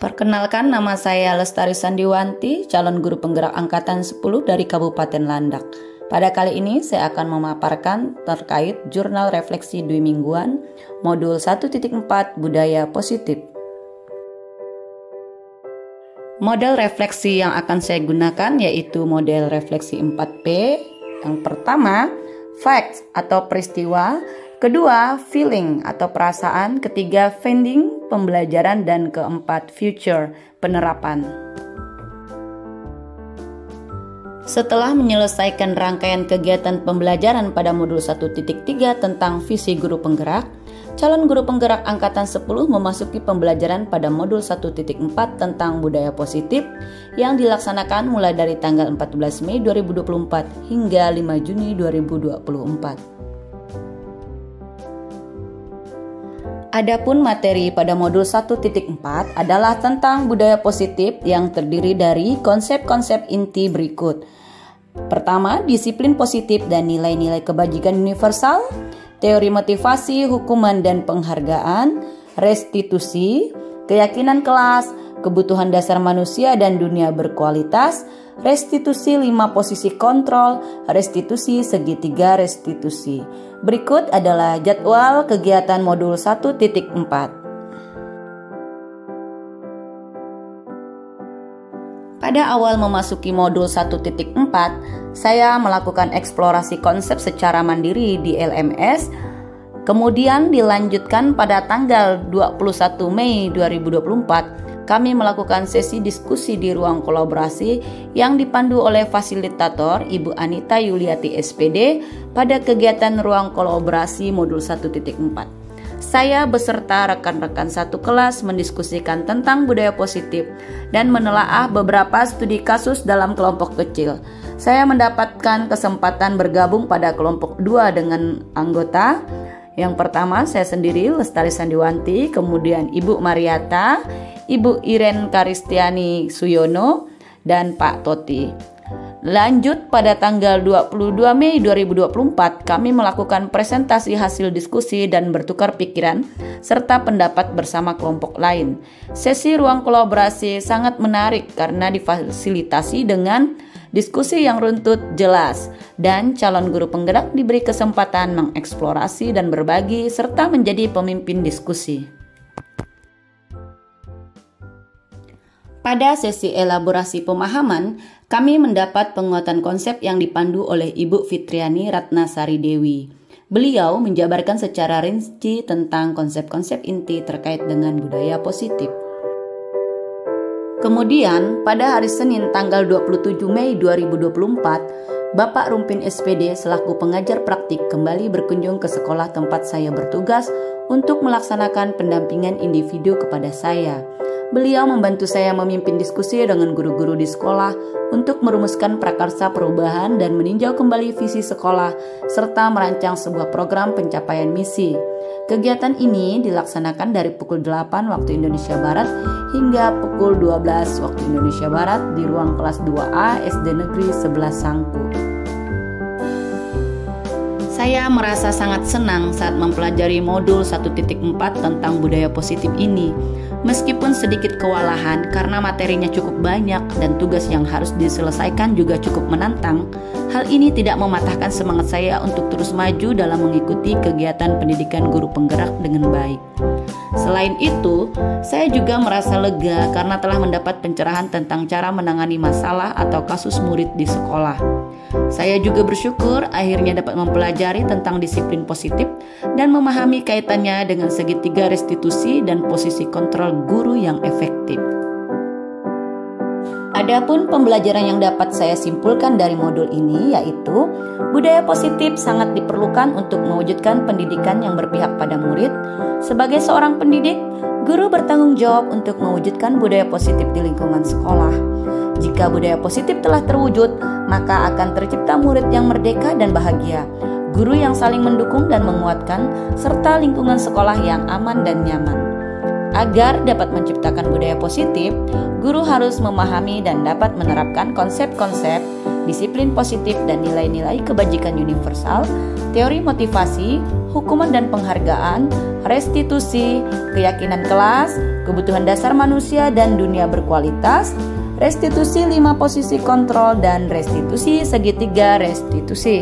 Perkenalkan, nama saya Lestari Sandiwanti, calon guru penggerak angkatan 10 dari Kabupaten Landak. Pada kali ini saya akan memaparkan terkait jurnal refleksi dwi mingguan modul 1.4 budaya positif. Model refleksi yang akan saya gunakan yaitu model refleksi 4P. Yang pertama, facts atau peristiwa. Kedua, feeling atau perasaan. Ketiga, finding, pembelajaran. Dan keempat, future, penerapan. Setelah menyelesaikan rangkaian kegiatan pembelajaran pada modul 1.3 tentang visi guru penggerak, calon guru penggerak angkatan 10 memasuki pembelajaran pada modul 1.4 tentang budaya positif yang dilaksanakan mulai dari tanggal 14 Mei 2024 hingga 5 Juni 2024. Adapun materi pada modul 1.4 adalah tentang budaya positif yang terdiri dari konsep-konsep inti berikut. Pertama, disiplin positif dan nilai-nilai kebajikan universal, teori motivasi, hukuman dan penghargaan, restitusi, keyakinan kelas, kebutuhan dasar manusia dan dunia berkualitas, restitusi 5 posisi kontrol, restitusi segitiga restitusi. Berikut adalah jadwal kegiatan modul 1.4. Pada awal memasuki modul 1.4, saya melakukan eksplorasi konsep secara mandiri di LMS. Kemudian dilanjutkan pada tanggal 21 Mei 2024, kami melakukan sesi diskusi di ruang kolaborasi yang dipandu oleh fasilitator Ibu Anita Yuliati SPD pada kegiatan ruang kolaborasi modul 1.4. Saya beserta rekan-rekan satu kelas mendiskusikan tentang budaya positif dan menelaah beberapa studi kasus dalam kelompok kecil. Saya mendapatkan kesempatan bergabung pada kelompok 2 dengan anggota. Yang pertama, saya sendiri, Lestari Sandiwanti, kemudian Ibu Mariata, Ibu Iren Karistiani Suyono, dan Pak Toti. Lanjut pada tanggal 22 Mei 2024, kami melakukan presentasi hasil diskusi dan bertukar pikiran serta pendapat bersama kelompok lain. Sesi ruang kolaborasi sangat menarik karena difasilitasi dengan diskusi yang runtut, jelas, dan calon guru penggerak diberi kesempatan mengeksplorasi dan berbagi serta menjadi pemimpin diskusi. Pada sesi elaborasi pemahaman, kami mendapat penguatan konsep yang dipandu oleh Ibu Fitriani Ratnasari Dewi. Beliau menjabarkan secara rinci tentang konsep-konsep inti terkait dengan budaya positif. Kemudian, pada hari Senin tanggal 27 Mei 2024, Bapak Rumpin SPD selaku pengajar praktik kembali berkunjung ke sekolah tempat saya bertugas untuk melaksanakan pendampingan individu kepada saya. Beliau membantu saya memimpin diskusi dengan guru-guru di sekolah untuk merumuskan prakarsa perubahan dan meninjau kembali visi sekolah serta merancang sebuah program pencapaian misi. Kegiatan ini dilaksanakan dari pukul 8 waktu Indonesia Barat hingga pukul 12 waktu Indonesia Barat di ruang kelas 2A SD Negeri 11 Sangku. Saya merasa sangat senang saat mempelajari modul 1.4 tentang budaya positif ini. Meskipun sedikit kewalahan karena materinya cukup banyak dan tugas yang harus diselesaikan juga cukup menantang, hal ini tidak mematahkan semangat saya untuk terus maju dalam mengikuti kegiatan pendidikan guru penggerak dengan baik. Selain itu, saya juga merasa lega karena telah mendapat pencerahan tentang cara menangani masalah atau kasus murid di sekolah. Saya juga bersyukur akhirnya dapat mempelajari tentang disiplin positif dan memahami kaitannya dengan segitiga restitusi dan posisi kontrol guru yang efektif. Adapun pembelajaran yang dapat saya simpulkan dari modul ini yaitu budaya positif sangat diperlukan untuk mewujudkan pendidikan yang berpihak pada murid. Sebagai seorang pendidik, guru bertanggung jawab untuk mewujudkan budaya positif di lingkungan sekolah. Jika budaya positif telah terwujud, maka akan tercipta murid yang merdeka dan bahagia, guru yang saling mendukung dan menguatkan, serta lingkungan sekolah yang aman dan nyaman. Agar dapat menciptakan budaya positif, guru harus memahami dan dapat menerapkan konsep-konsep disiplin positif dan nilai-nilai kebajikan universal, teori motivasi, hukuman dan penghargaan, restitusi, keyakinan kelas, kebutuhan dasar manusia dan dunia berkualitas, restitusi 5 posisi kontrol, dan restitusi segitiga restitusi.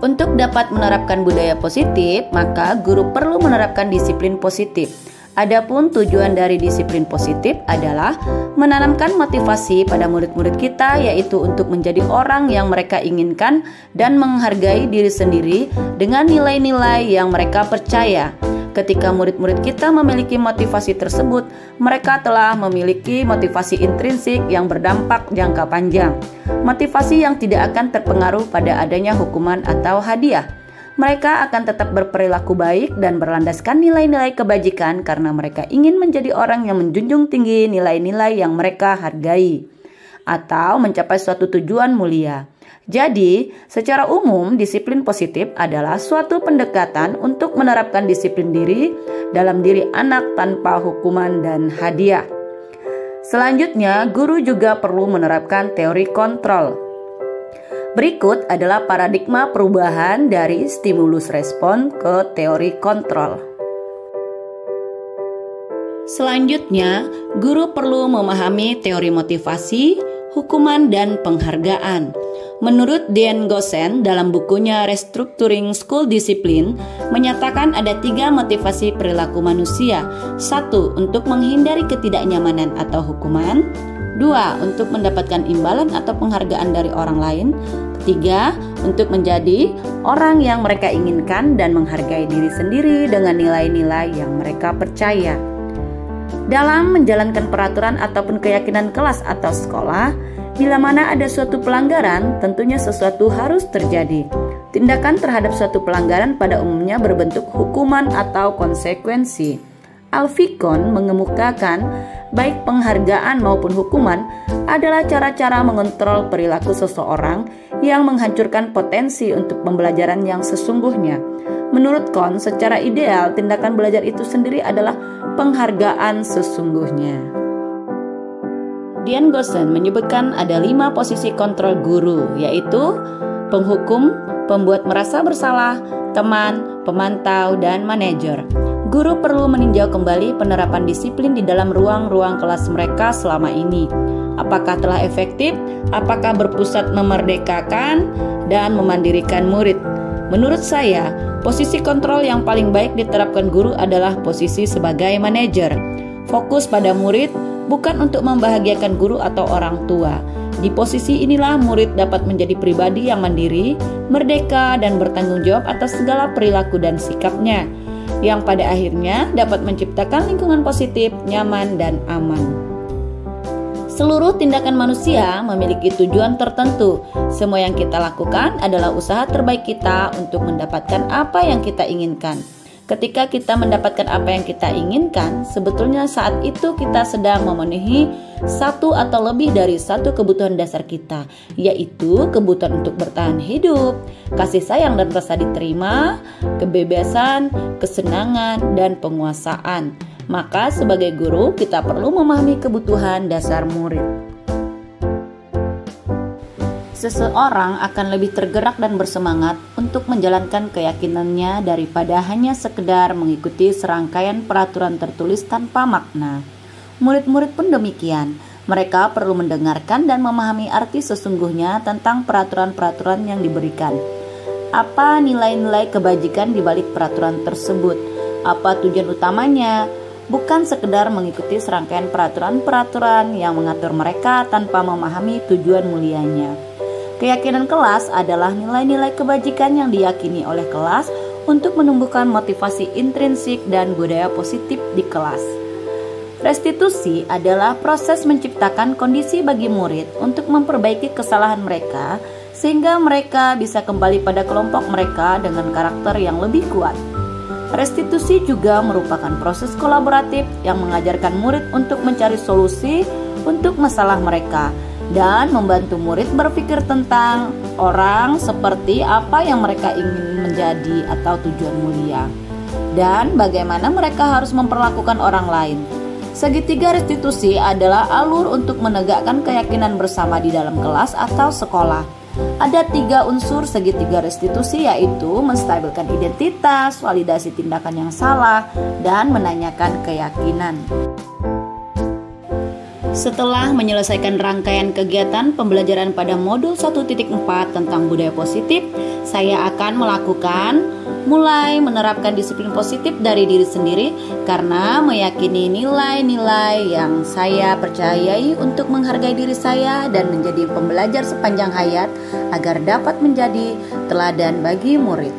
Untuk dapat menerapkan budaya positif, maka guru perlu menerapkan disiplin positif. Adapun tujuan dari disiplin positif adalah menanamkan motivasi pada murid-murid kita, yaitu untuk menjadi orang yang mereka inginkan dan menghargai diri sendiri dengan nilai-nilai yang mereka percaya. Ketika murid-murid kita memiliki motivasi tersebut, mereka telah memiliki motivasi intrinsik yang berdampak jangka panjang. Motivasi yang tidak akan terpengaruh pada adanya hukuman atau hadiah. Mereka akan tetap berperilaku baik dan berlandaskan nilai-nilai kebajikan karena mereka ingin menjadi orang yang menjunjung tinggi nilai-nilai yang mereka hargai atau mencapai suatu tujuan mulia. Jadi, secara umum, disiplin positif adalah suatu pendekatan untuk menerapkan disiplin diri dalam diri anak tanpa hukuman dan hadiah. Selanjutnya, guru juga perlu menerapkan teori kontrol. Berikut adalah paradigma perubahan dari stimulus respon ke teori kontrol. Selanjutnya, guru perlu memahami teori motivasi, hukuman, dan penghargaan. Menurut Dean Goosen dalam bukunya Restructuring School Discipline menyatakan ada 3 motivasi perilaku manusia. 1. Untuk menghindari ketidaknyamanan atau hukuman. 2. Untuk mendapatkan imbalan atau penghargaan dari orang lain. 3. Untuk menjadi orang yang mereka inginkan dan menghargai diri sendiri dengan nilai-nilai yang mereka percaya. Dalam menjalankan peraturan ataupun keyakinan kelas atau sekolah, bila mana ada suatu pelanggaran, tentunya sesuatu harus terjadi. Tindakan terhadap suatu pelanggaran pada umumnya berbentuk hukuman atau konsekuensi. Alfikon mengemukakan, baik penghargaan maupun hukuman adalah cara-cara mengontrol perilaku seseorang yang menghancurkan potensi untuk pembelajaran yang sesungguhnya. Menurut Kohn, secara ideal, tindakan belajar itu sendiri adalah penghargaan sesungguhnya. Dean Goosen menyebutkan ada 5 posisi kontrol guru, yaitu penghukum, pembuat merasa bersalah, teman, pemantau, dan manajer. Guru perlu meninjau kembali penerapan disiplin di dalam ruang-ruang kelas mereka selama ini. Apakah telah efektif? Apakah berpusat memerdekakan dan memandirikan murid? Menurut saya, posisi kontrol yang paling baik diterapkan guru adalah posisi sebagai manajer. Fokus pada murid, bukan untuk membahagiakan guru atau orang tua. Di posisi inilah murid dapat menjadi pribadi yang mandiri, merdeka, dan bertanggung jawab atas segala perilaku dan sikapnya, yang pada akhirnya dapat menciptakan lingkungan positif, nyaman, dan aman. Seluruh tindakan manusia memiliki tujuan tertentu. Semua yang kita lakukan adalah usaha terbaik kita untuk mendapatkan apa yang kita inginkan. Ketika kita mendapatkan apa yang kita inginkan, sebetulnya saat itu kita sedang memenuhi satu atau lebih dari satu kebutuhan dasar kita, yaitu kebutuhan untuk bertahan hidup, kasih sayang dan rasa diterima, kebebasan, kesenangan, dan penguasaan. Maka sebagai guru kita perlu memahami kebutuhan dasar murid. Seseorang akan lebih tergerak dan bersemangat untuk menjalankan keyakinannya daripada hanya sekedar mengikuti serangkaian peraturan tertulis tanpa makna. Murid-murid pun demikian. Mereka perlu mendengarkan dan memahami arti sesungguhnya tentang peraturan-peraturan yang diberikan. Apa nilai-nilai kebajikan di balik peraturan tersebut? Apa tujuan utamanya? Bukan sekedar mengikuti serangkaian peraturan-peraturan yang mengatur mereka tanpa memahami tujuan mulianya. Keyakinan kelas adalah nilai-nilai kebajikan yang diyakini oleh kelas untuk menumbuhkan motivasi intrinsik dan budaya positif di kelas. Restitusi adalah proses menciptakan kondisi bagi murid untuk memperbaiki kesalahan mereka sehingga mereka bisa kembali pada kelompok mereka dengan karakter yang lebih kuat. Restitusi juga merupakan proses kolaboratif yang mengajarkan murid untuk mencari solusi untuk masalah mereka dan membantu murid berpikir tentang orang seperti apa yang mereka ingin menjadi atau tujuan mulia dan bagaimana mereka harus memperlakukan orang lain. Segitiga restitusi adalah alur untuk menegakkan keyakinan bersama di dalam kelas atau sekolah. Ada 3 unsur segitiga restitusi, yaitu menstabilkan identitas, validasi tindakan yang salah, dan menanyakan keyakinan. Setelah menyelesaikan rangkaian kegiatan pembelajaran pada modul 1.4 tentang budaya positif, saya akan mulai menerapkan disiplin positif dari diri sendiri karena meyakini nilai-nilai yang saya percayai untuk menghargai diri saya dan menjadi pembelajar sepanjang hayat agar dapat menjadi teladan bagi murid.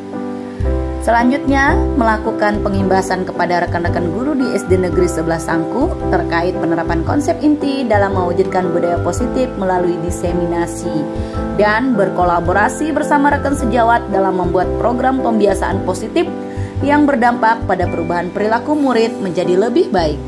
Selanjutnya, melakukan pengimbasan kepada rekan-rekan guru di SD Negeri 11 Sangku terkait penerapan konsep inti dalam mewujudkan budaya positif melalui diseminasi dan berkolaborasi bersama rekan sejawat dalam membuat program pembiasaan positif yang berdampak pada perubahan perilaku murid menjadi lebih baik.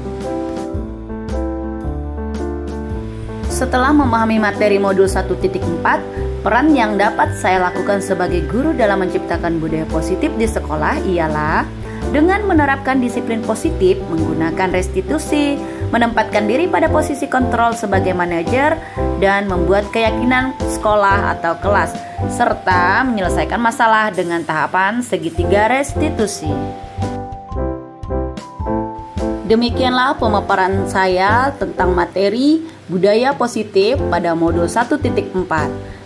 Setelah memahami materi modul 1.4, peran yang dapat saya lakukan sebagai guru dalam menciptakan budaya positif di sekolah ialah dengan menerapkan disiplin positif, menggunakan restitusi, menempatkan diri pada posisi kontrol sebagai manajer, dan membuat keyakinan sekolah atau kelas, serta menyelesaikan masalah dengan tahapan segitiga restitusi. Demikianlah pemaparan saya tentang materi budaya positif pada modul 1.4.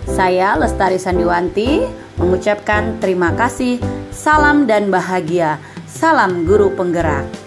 Saya Lestari Sandiwanti mengucapkan terima kasih, salam dan bahagia, salam guru penggerak.